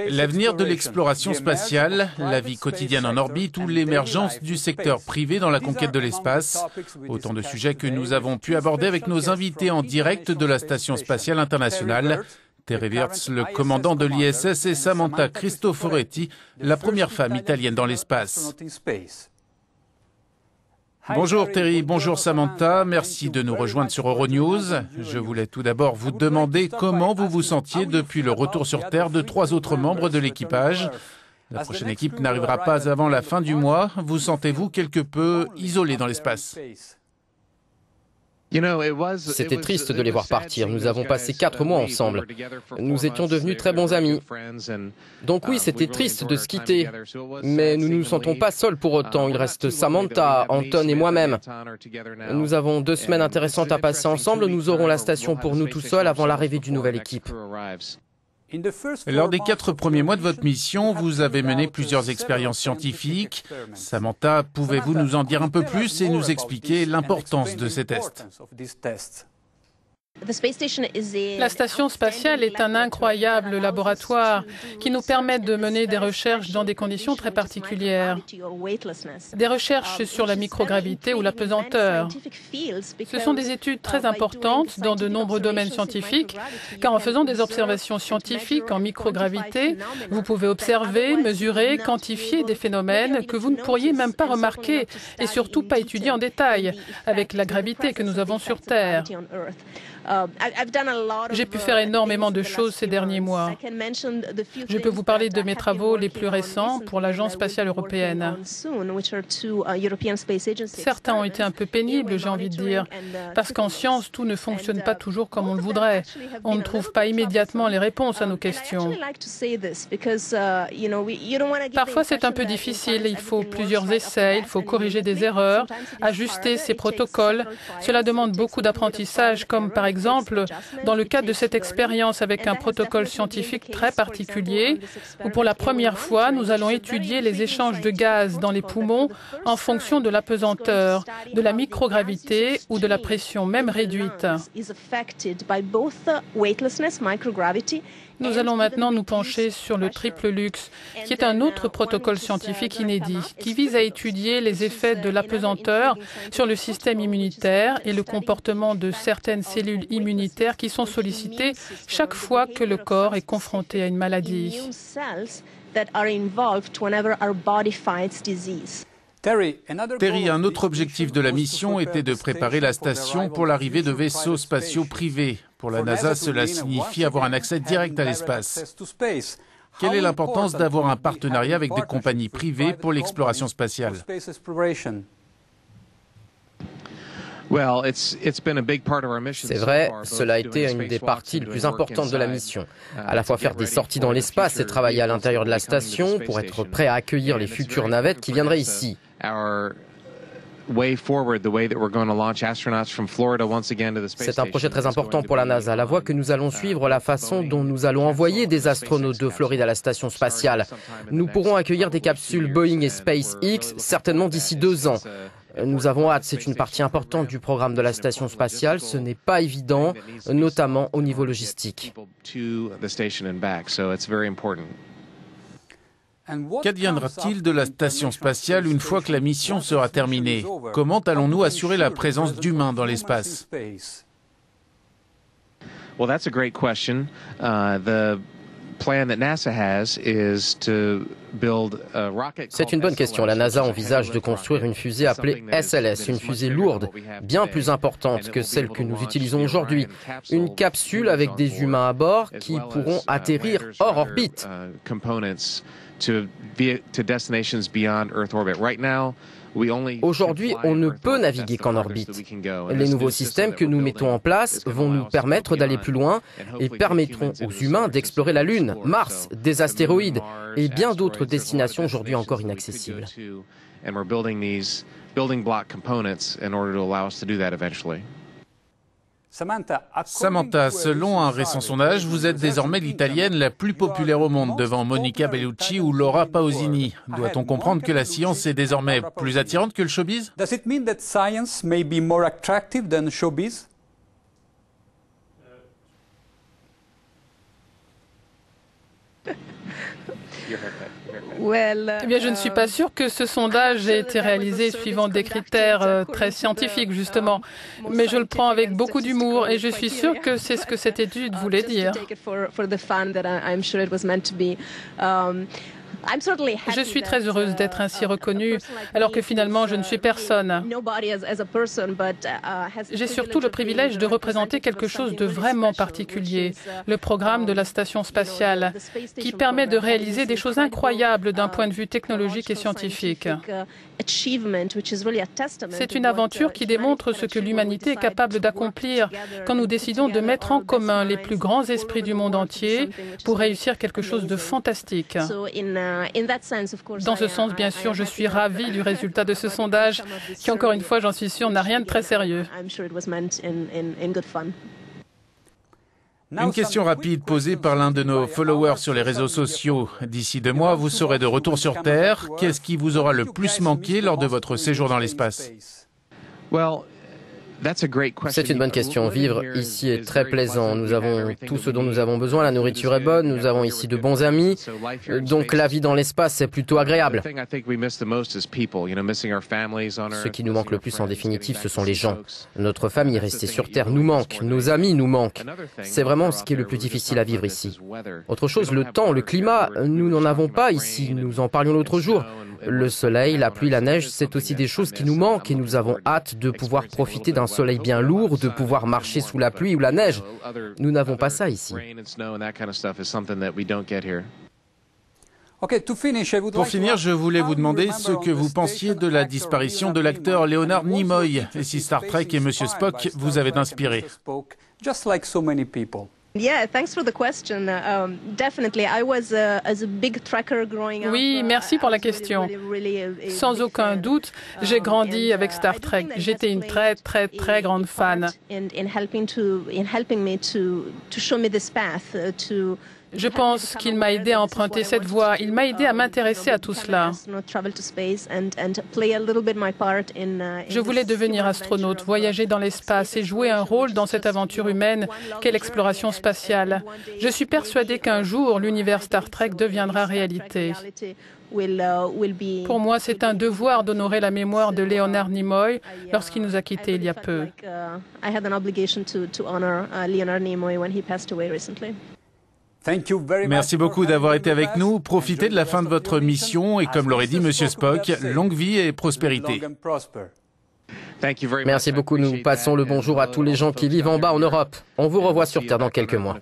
L'avenir de l'exploration spatiale, la vie quotidienne en orbite ou l'émergence du secteur privé dans la conquête de l'espace. Autant de sujets que nous avons pu aborder avec nos invités en direct de la Station spatiale internationale. Terry Virts, le commandant de l'ISS, et Samantha Cristoforetti, la première femme italienne dans l'espace. Bonjour Terry, bonjour Samantha, merci de nous rejoindre sur Euronews. Je voulais tout d'abord vous demander comment vous vous sentiez depuis le retour sur Terre de 3 autres membres de l'équipage. La prochaine équipe n'arrivera pas avant la fin du mois. Vous sentez-vous quelque peu isolé dans l'espace ? C'était triste de les voir partir. Nous avons passé 4 mois ensemble. Nous étions devenus très bons amis. Donc oui, c'était triste de se quitter. Mais nous ne nous sentons pas seuls pour autant. Il reste Samantha, Anton et moi-même. Nous avons 2 semaines intéressantes à passer ensemble. Nous aurons la station pour nous tout seuls avant l'arrivée d'une nouvelle équipe. Lors des 4 premiers mois de votre mission, vous avez mené plusieurs expériences scientifiques. Samantha, pouvez-vous nous en dire un peu plus et nous expliquer l'importance de ces tests ? La station spatiale est un incroyable laboratoire qui nous permet de mener des recherches dans des conditions très particulières. Des recherches sur la microgravité ou la pesanteur. Ce sont des études très importantes dans de nombreux domaines scientifiques, car en faisant des observations scientifiques en microgravité, vous pouvez observer, mesurer, quantifier des phénomènes que vous ne pourriez même pas remarquer et surtout pas étudier en détail avec la gravité que nous avons sur Terre. J'ai pu faire énormément de choses ces derniers mois. Je peux vous parler de mes travaux les plus récents pour l'Agence spatiale européenne. Certains ont été un peu pénibles, j'ai envie de dire, parce qu'en science, tout ne fonctionne pas toujours comme on le voudrait. On ne trouve pas immédiatement les réponses à nos questions. Parfois, c'est un peu difficile. Il faut plusieurs essais, il faut corriger des erreurs, ajuster ces protocoles. Cela demande beaucoup d'apprentissage, comme par exemple, dans le cadre de cette expérience avec un protocole scientifique très particulier, où pour la première fois, nous allons étudier les échanges de gaz dans les poumons en fonction de la pesanteur, de la microgravité ou de la pression même réduite. Nous allons maintenant nous pencher sur le triple luxe, qui est un autre protocole scientifique inédit, qui vise à étudier les effets de l'apesanteur sur le système immunitaire et le comportement de certaines cellules immunitaires qui sont sollicitées chaque fois que le corps est confronté à une maladie. Terry, un autre objectif de la mission était de préparer la station pour l'arrivée de vaisseaux spatiaux privés. Pour la NASA, cela signifie avoir un accès direct à l'espace. Quelle est l'importance d'avoir un partenariat avec des compagnies privées pour l'exploration spatiale ? C'est vrai, cela a été une des parties les plus importantes de la mission. À la fois faire des sorties dans l'espace et travailler à l'intérieur de la station pour être prêt à accueillir les futures navettes qui viendraient ici. C'est un projet très important pour la NASA. La voie que nous allons suivre, la façon dont nous allons envoyer des astronautes de Floride à la station spatiale. Nous pourrons accueillir des capsules Boeing et SpaceX certainement d'ici 2 ans. Nous avons hâte, c'est une partie importante du programme de la station spatiale. Ce n'est pas évident, notamment au niveau logistique. Qu'adviendra-t-il de la station spatiale une fois que la mission sera terminée ? Comment allons-nous assurer la présence d'humains dans l'espace ? C'est une bonne question. La NASA envisage de construire une fusée appelée SLS, une fusée lourde, bien plus importante que celle que nous utilisons aujourd'hui. Une capsule avec des humains à bord qui pourront atterrir hors orbite. Aujourd'hui, on ne peut naviguer qu'en orbite. Les nouveaux systèmes que nous mettons en place vont nous permettre d'aller plus loin et permettront aux humains d'explorer la Lune, Mars, des astéroïdes et bien d'autres destinations aujourd'hui encore inaccessibles. Samantha, selon un récent sondage, vous êtes désormais l'Italienne la plus populaire au monde, devant Monica Bellucci ou Laura Pausini. Doit-on comprendre que la science est désormais plus attirante que le showbiz ? Does it mean that science may be more attractive than showbiz? Eh bien, je ne suis pas sûre que ce sondage ait été réalisé suivant des critères très scientifiques, justement. Mais je le prends avec beaucoup d'humour et je suis sûre que c'est ce que cette étude voulait dire. Je suis très heureuse d'être ainsi reconnue, alors que finalement je ne suis personne. J'ai surtout le privilège de représenter quelque chose de vraiment particulier, le programme de la Station spatiale, qui permet de réaliser des choses incroyables d'un point de vue technologique et scientifique. C'est une aventure qui démontre ce que l'humanité est capable d'accomplir quand nous décidons de mettre en commun les plus grands esprits du monde entier pour réussir quelque chose de fantastique. Dans ce sens, bien sûr, je suis ravie du résultat de ce sondage, qui, encore une fois, j'en suis sûre, n'a rien de très sérieux. Une question rapide posée par l'un de nos followers sur les réseaux sociaux. D'ici 2 mois, vous serez de retour sur Terre. Qu'est-ce qui vous aura le plus manqué lors de votre séjour dans l'espace? C'est une bonne question. Vivre ici est très plaisant. Nous avons tout ce dont nous avons besoin. La nourriture est bonne. Nous avons ici de bons amis. Donc la vie dans l'espace est plutôt agréable. Ce qui nous manque le plus en définitive, ce sont les gens. Notre famille restée sur Terre nous manque. Nos amis nous manquent. C'est vraiment ce qui est le plus difficile à vivre ici. Autre chose, le temps, le climat, nous n'en avons pas ici. Nous en parlions l'autre jour. Le soleil, la pluie, la neige, c'est aussi des choses qui nous manquent et nous avons hâte de pouvoir profiter d'un soleil bien lourd, de pouvoir marcher sous la pluie ou la neige. Nous n'avons pas ça ici. Pour finir, je voulais vous demander ce que vous pensiez de la disparition de l'acteur Leonard Nimoy et si Star Trek et Monsieur Spock vous avaient inspiré. Oui, merci pour la question. Sans aucun doute, j'ai grandi avec Star Trek. J'étais une très, très, très grande fan. Je pense qu'il m'a aidé à emprunter cette voie. Il m'a aidé à m'intéresser à tout cela. Je voulais devenir astronaute, voyager dans l'espace et jouer un rôle dans cette aventure humaine qu'est l'exploration spatiale. Je suis persuadée qu'un jour, l'univers Star Trek deviendra réalité. Pour moi, c'est un devoir d'honorer la mémoire de Leonard Nimoy lorsqu'il nous a quittés il y a peu. Merci beaucoup d'avoir été avec nous. Profitez de la fin de votre mission et comme l'aurait dit Monsieur Spock, longue vie et prospérité. Merci beaucoup. Nous passons le bonjour à tous les gens qui vivent en bas en Europe. On vous revoit sur Terre dans quelques mois.